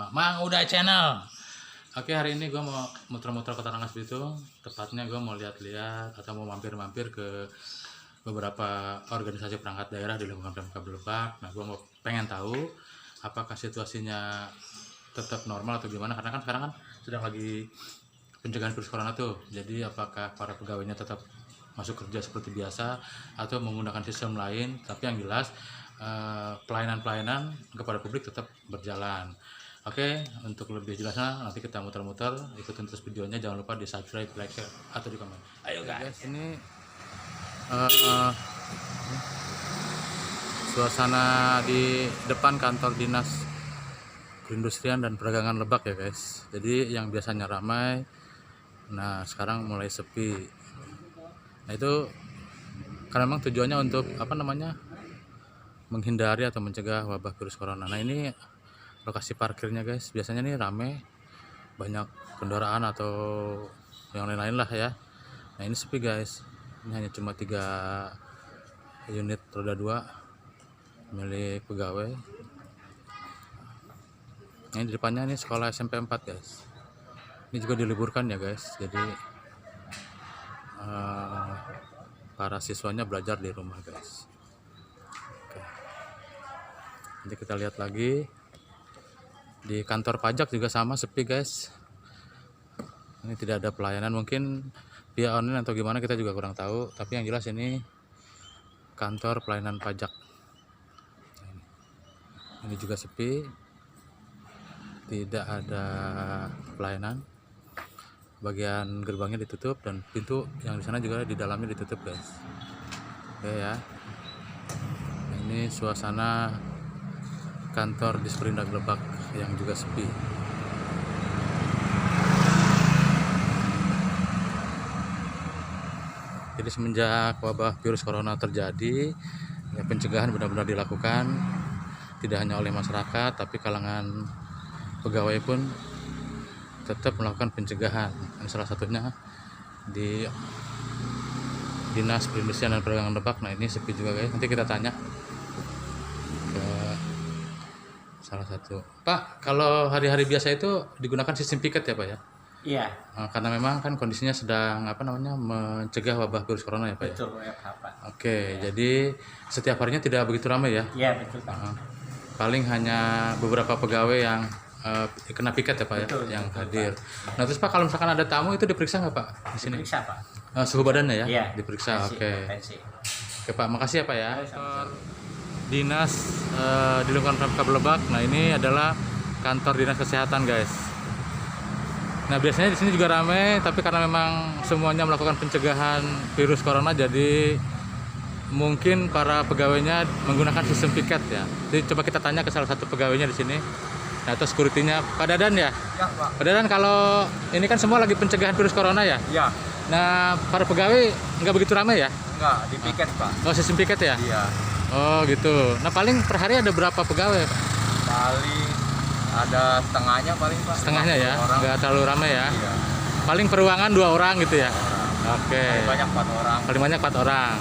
Mang Uda Channel. Oke, hari ini gue mau muter-muter Kota Rengas Bitung. Tepatnya gue mau lihat-lihat atau mau mampir-mampir ke beberapa organisasi perangkat daerah di lingkungan Pemkab Lebak. Nah, gue mau pengen tahu apakah situasinya tetap normal atau gimana, karena kan sekarang kan sedang lagi pencegahan virus corona tuh. Jadi apakah para pegawainya tetap masuk kerja seperti biasa atau menggunakan sistem lain, tapi yang jelas pelayanan-pelayanan kepada publik tetap berjalan. Oke, untuk lebih jelasnya nanti kita muter-muter, ikutin terus videonya, jangan lupa di subscribe, like, share, atau di komen. Ayo guys, ini suasana di depan kantor dinas perindustrian dan perdagangan Lebak ya guys. Jadi yang biasanya ramai, nah sekarang mulai sepi. Nah itu karena memang tujuannya untuk menghindari atau mencegah wabah virus corona. Nah ini lokasi parkirnya guys, biasanya nih rame, banyak kendaraan atau yang lain-lain lah ya. Nah ini sepi guys, ini hanya cuma 3 unit roda 2 milik pegawai. Ini di depannya ini sekolah SMP 4 guys. Ini juga diliburkan ya guys, jadi para siswanya belajar di rumah guys. Oke. Nanti kita lihat lagi di kantor pajak juga sama, sepi guys. Ini tidak ada pelayanan, mungkin via online atau gimana kita juga kurang tahu, tapi yang jelas ini kantor pelayanan pajak. Ini juga sepi, tidak ada pelayanan. Bagian gerbangnya ditutup dan pintu yang di sana juga di dalamnya ditutup guys. Oke ya. Ini suasana kantor Disperindak Lebak yang juga sepi. Jadi semenjak wabah virus corona terjadi, ya pencegahan benar-benar dilakukan, tidak hanya oleh masyarakat, tapi kalangan pegawai pun tetap melakukan pencegahan. Ini salah satunya di Dinas Perindustrian dan Perdagangan Lebak. Nah ini sepi juga guys. Nanti kita tanya ke salah satu. Pak, kalau hari-hari biasa itu digunakan sistem piket ya Pak ya? Iya. Karena memang kan kondisinya sedang mencegah wabah virus corona ya Pak. Betul ya? Pak. Oke, jadi setiap harinya tidak begitu ramai ya? Iya betul Pak. Paling hanya beberapa pegawai yang kena piket ya Pak betul, ya, yang betul, hadir. Pak. Nah terus Pak, kalau misalkan ada tamu itu diperiksa nggak Pak di sini? Diperiksa Pak. Suhu badannya ya? Iya. Diperiksa. Oke. Tensi. Oke Pak, makasih ya Pak ya. Sama-sama. Dinas di lingkungan Pemkab Lebak. Nah ini adalah kantor dinas kesehatan guys. Nah biasanya di sini juga ramai, tapi karena memang semuanya melakukan pencegahan virus corona, jadi mungkin para pegawainya menggunakan sistem piket ya. Jadi coba kita tanya ke salah satu pegawainya di sini. Nah, atau security-nya Pak Dadan ya? Ya Pak. Pak Dadan, kalau ini kan semua lagi pencegahan virus corona ya? Iya. Nah, para pegawai nggak begitu ramai ya? Enggak, di piket Pak. Oh, sistem piket ya? Iya. Oh, gitu. Nah, paling per hari ada berapa pegawai, Pak? Paling ada setengahnya paling Pak. Setengahnya ya? 50 orang. Nggak terlalu ramai ya? Iya. Paling per ruangan 2 orang gitu ya? Orang. Oke. Paling banyak 4 orang. Paling banyak 4 orang.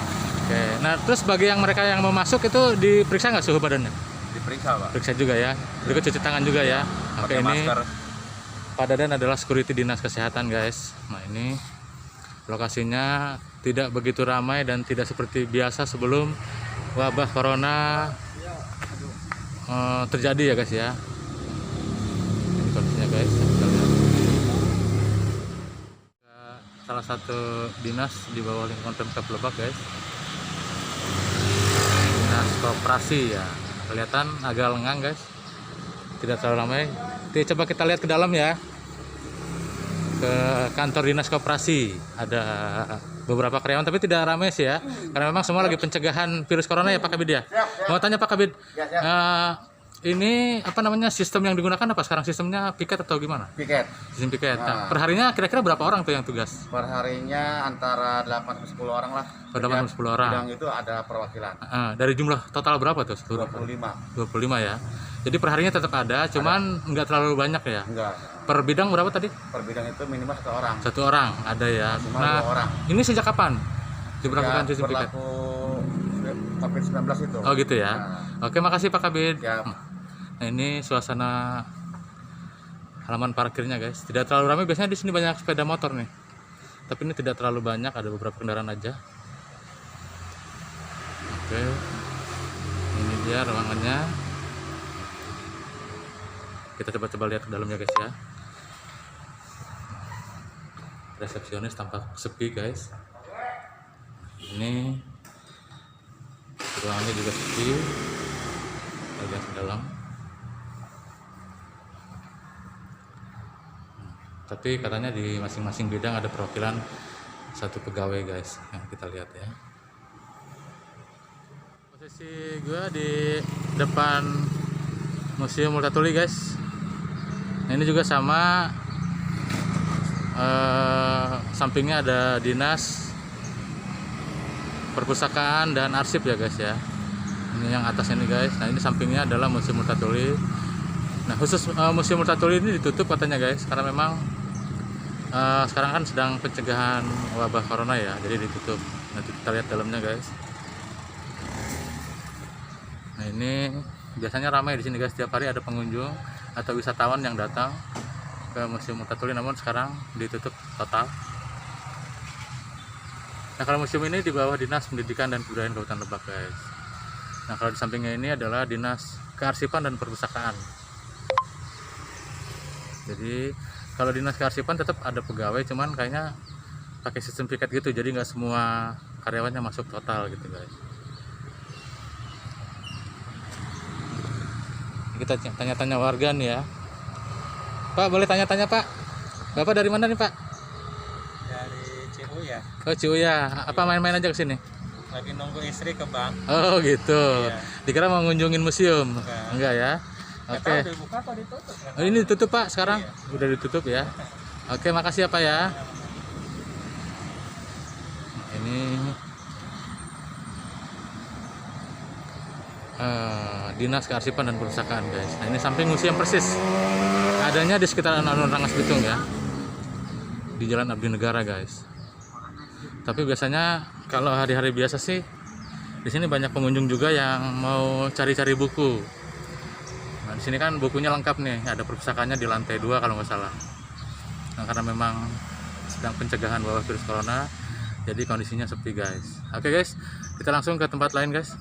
Oke. Nah, terus bagi yang mereka yang mau masuk itu diperiksa nggak suhu badannya? Diperiksa Pak. Periksa juga ya? Berikut cuci tangan juga ya? Oke, Pakai ini masker. Pak Dadan adalah security dinas kesehatan guys. Nah ini lokasinya tidak begitu ramai dan tidak seperti biasa sebelum wabah corona terjadi ya guys ya. Ini kondisinya guys. Kita lihat. Salah satu dinas di bawah lingkungan Pemkab Lebak guys. Dinas koperasi ya. Kelihatan agak lengang guys. Tidak terlalu ramai. Coba kita lihat ke dalam ya, ke kantor dinas koperasi. Ada beberapa karyawan tapi tidak ramai sih ya, karena memang semua lagi pencegahan virus corona ya Pak Kabid ya. Mau tanya Pak Kabid, ini sistem yang digunakan apa sekarang? Sistemnya piket atau gimana? Piket. Sistem piket. Nah, perharinya kira-kira berapa orang tuh yang tugas? Perharinya antara 8-10 orang lah. 8-10 orang. Bidang itu ada perwakilan. Dari jumlah total berapa tuh? 25. 25 ya. Jadi perharinya tetap ada, cuman nggak terlalu banyak ya. Enggak. Per bidang berapa tadi? Per bidang itu minimal 1 orang. 1 orang ada ya. Maksimal Nah, 2 orang. ini sejak kapan diberlakukan sistem piket? Berlaku COVID-19 itu. Oh gitu ya. Nah. Oke, makasih Pak Kabid. Ya. Nah, ini suasana halaman parkirnya guys. Tidak terlalu ramai, biasanya di sini banyak sepeda motor nih. Tapi ini tidak terlalu banyak, ada beberapa kendaraan aja. Oke. Ini dia ruangannya. Kita coba lihat ke dalamnya guys ya. Resepsionis tampak sepi guys. Ini ruangannya juga sepi. Kita lihat ke dalam. Tapi katanya di masing-masing bidang ada perwakilan satu pegawai guys. Yang kita lihat ya. Posisi gue di depan Museum Multatuli guys. Nah, ini juga sama, sampingnya ada dinas perpustakaan dan arsip ya guys ya. Ini yang atas ini guys. Nah, ini sampingnya adalah Museum Multatuli. Nah, khusus Museum Multatuli ini ditutup katanya guys, karena memang sekarang kan sedang pencegahan wabah corona ya, jadi ditutup. Nanti kita lihat dalamnya guys. Nah, ini biasanya ramai di sini guys, setiap hari ada pengunjung atau wisatawan yang datang ke Museum Multatuli, namun sekarang ditutup total. Nah, kalau museum ini di bawah Dinas Pendidikan dan Kebudayaan Kabupaten Lebak guys. Nah, kalau di sampingnya ini adalah Dinas Kearsipan dan Perpustakaan. Jadi kalau Dinas Kearsipan tetap ada pegawai, cuman kayaknya pakai sistem piket gitu, jadi nggak semua karyawannya masuk total gitu guys. Kita tanya-tanya warga nih ya. Pak, boleh tanya-tanya Pak? Bapak dari mana nih Pak? Dari Ciuya. Oh, Ciuya. Apa main-main aja ke sini? Lagi nunggu istri ke bank. Oh gitu. Iya. Dikira mau ngunjungin museum. Enggak ya? Oke. Udah dibuka atau ditutup? Oh, ini ditutup Pak sekarang? Iya. Udah ditutup ya. Oke, makasih ya Pak ya. Ini Dinas Kearsipan dan Perpustakaan guys. Nah, ini samping museum persis. Adanya di sekitar alun-alun Rangas Bitung ya. Di Jalan Abdi Negara guys. Tapi biasanya kalau hari-hari biasa sih di sini banyak pengunjung juga yang mau cari-cari buku. Nah, di sini kan bukunya lengkap nih, ada perpustakaannya di lantai 2 kalau nggak salah. Nah, karena memang sedang pencegahan wabah virus corona, jadi kondisinya sepi guys. Oke guys, kita langsung ke tempat lain guys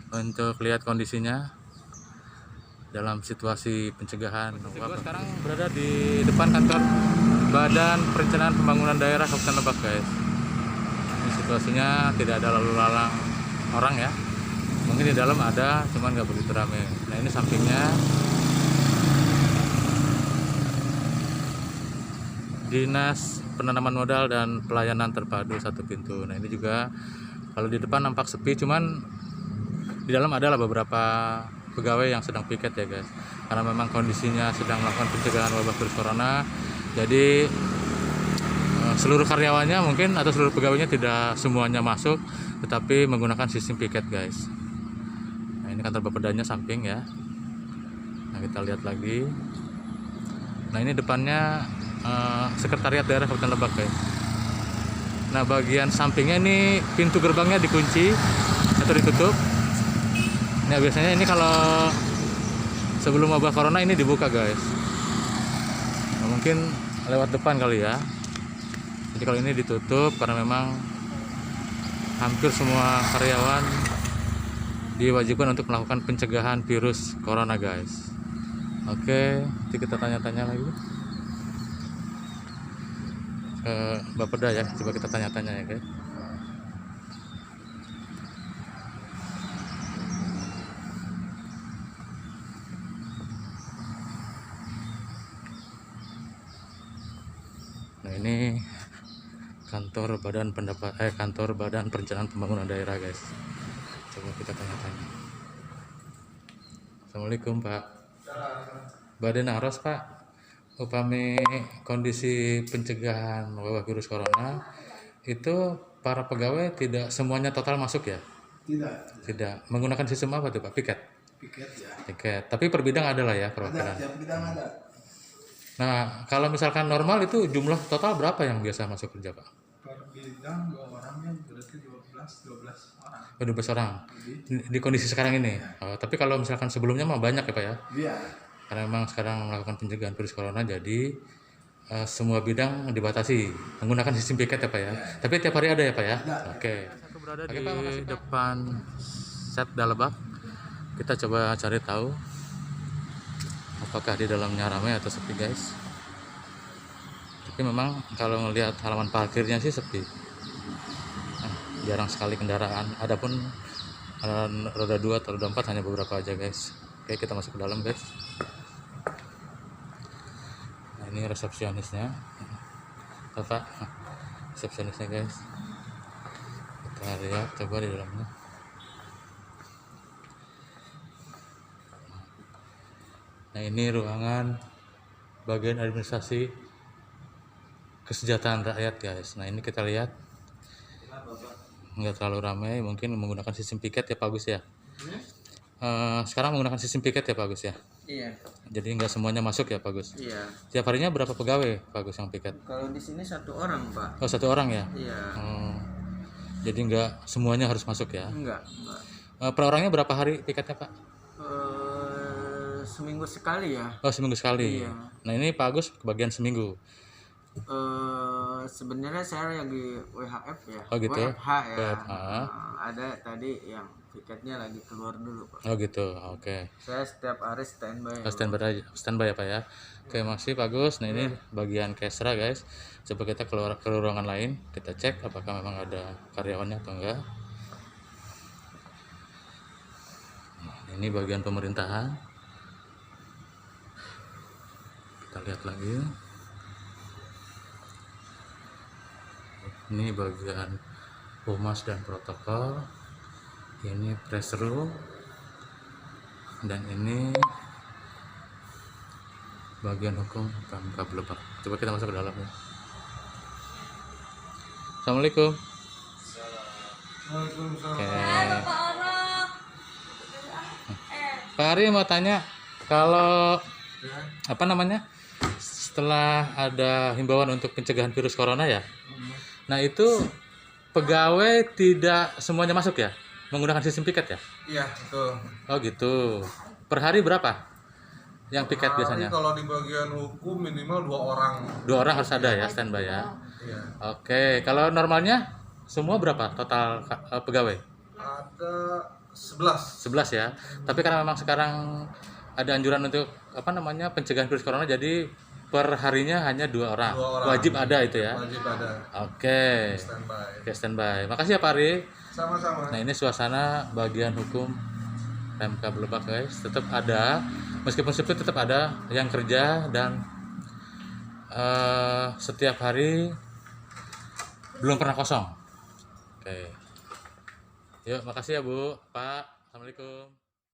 untuk lihat kondisinya dalam situasi pencegahan. Sekarang berada di depan kantor Badan Perencanaan Pembangunan Daerah Kabupaten Lebak guys. Ini situasinya tidak ada lalu lalang orang ya. Mungkin di dalam ada, cuman nggak begitu ramai. Nah, ini sampingnya Dinas Penanaman Modal dan Pelayanan Terpadu Satu Pintu. Nah, ini juga kalau di depan nampak sepi, cuman di dalam adalah beberapa pegawai yang sedang piket ya guys. Karena memang kondisinya sedang melakukan pencegahan wabah virus corona. Jadi seluruh karyawannya mungkin atau seluruh pegawainya tidak semuanya masuk, tetapi menggunakan sistem piket guys. Nah, ini kantor Bapedanya samping ya. Nah, kita lihat lagi. Nah, ini depannya Sekretariat Daerah Kabupaten Lebak guys. Nah, bagian sampingnya ini pintu gerbangnya dikunci atau ditutup. Nah, biasanya ini kalau sebelum wabah corona ini dibuka guys. Nah, mungkin lewat depan kali ya. Jadi kalau ini ditutup karena memang hampir semua karyawan diwajibkan untuk melakukan pencegahan virus corona guys. Oke, nanti kita tanya-tanya lagi ke Bapeda ya. Coba kita tanya-tanya ya guys. Nah, ini kantor Badan Perencanaan Pembangunan Daerah guys. Coba kita tanya-tanya. Assalamualaikum Pak. Badan Aros Pak. Upami kondisi pencegahan wabah virus corona itu para pegawai tidak semuanya total masuk ya? Tidak. Menggunakan sistem apa tuh Pak? Piket ya. Piket. Tapi per bidang ada lah ya perwakilan. Ada, tiap bidang ada. Nah, kalau misalkan normal itu jumlah total berapa yang biasa masuk kerja Pak? Per bidang 2 orangnya berarti 12 orang. 12 orang di kondisi sekarang ini. Tapi kalau misalkan sebelumnya mah banyak ya Pak ya? Iya. karena memang sekarang melakukan pencegahan virus corona, jadi semua bidang dibatasi menggunakan sistem piket ya Pak ya. Tapi tiap hari ada ya Pak ya. Oke. Aku berada di depan set Dalebak. Kita coba cari tahu apakah di dalamnya ramai atau sepi guys. Tapi memang kalau ngelihat halaman parkirnya sih sepi. Jarang sekali kendaraan. Adapun roda 2 atau roda 4 hanya beberapa aja guys. Oke, kita masuk ke dalam guys. Nah, ini resepsionisnya. Bapak, resepsionisnya guys. Kita lihat coba di dalamnya. Nah, ini ruangan bagian administrasi kesejahteraan rakyat guys. Nah, ini kita lihat nggak terlalu ramai, mungkin menggunakan sistem piket ya Pak Agus ya. Sekarang menggunakan sistem piket ya Pak Agus ya. Iya. Jadi nggak semuanya masuk ya Pak Agus. Iya. Tiap harinya berapa pegawai Pak Agus yang piket? Kalau di sini 1 orang, Pak. Oh, 1 orang ya. Iya. Jadi nggak semuanya harus masuk ya. Enggak. Per orangnya berapa hari piketnya Pak? Seminggu sekali ya. Oh, seminggu sekali. Iya. Nah, ini Pak Agus kebagian seminggu. Sebenarnya saya lagi WHF ya. Oh, gitu. WFH ya. WFH. Ada tadi yang tiketnya lagi keluar dulu, Pak. Oh gitu, oke. Saya setiap hari standby. Standby ya Pak ya. Oke, makasih Pak Agus. Nah, ini bagian Kesra guys. Coba kita keluar ke ruangan lain, kita cek apakah memang ada karyawannya atau enggak. Nah, ini bagian pemerintahan. Kita lihat lagi. Ini bagian humas dan protokol. Ini press room. Dan ini bagian hukum Pemkab Lebak. Coba kita masuk ke dalam ya. Assalamualaikum. Oke. Pak Ari mau tanya, kalau apa namanya, setelah ada himbauan untuk pencegahan virus corona ya, nah itu pegawai tidak semuanya masuk ya, menggunakan sistem piket ya? Iya, betul. Oh gitu. Per hari berapa yang piket biasanya? Kalau di bagian hukum minimal 2 orang. 2 orang harus ada ya, standby ya. Iya. Oke, kalau normalnya semua berapa total pegawai? Ada 11. 11 ya. Tapi karena memang sekarang ada anjuran untuk apa namanya, pencegahan virus corona, jadi per harinya hanya 2 orang. 2 orang. Wajib ada itu ya. Wajib ada. Oke. Standby. Oke, standby. Makasih ya Pak Ari. Sama-sama. Nah, ini suasana bagian hukum Pemkab Lebak guys. Tetap ada, meskipun sepi tetap ada yang kerja, dan setiap hari belum pernah kosong. Oke. Yuk, makasih ya Bu, Pak. Assalamualaikum.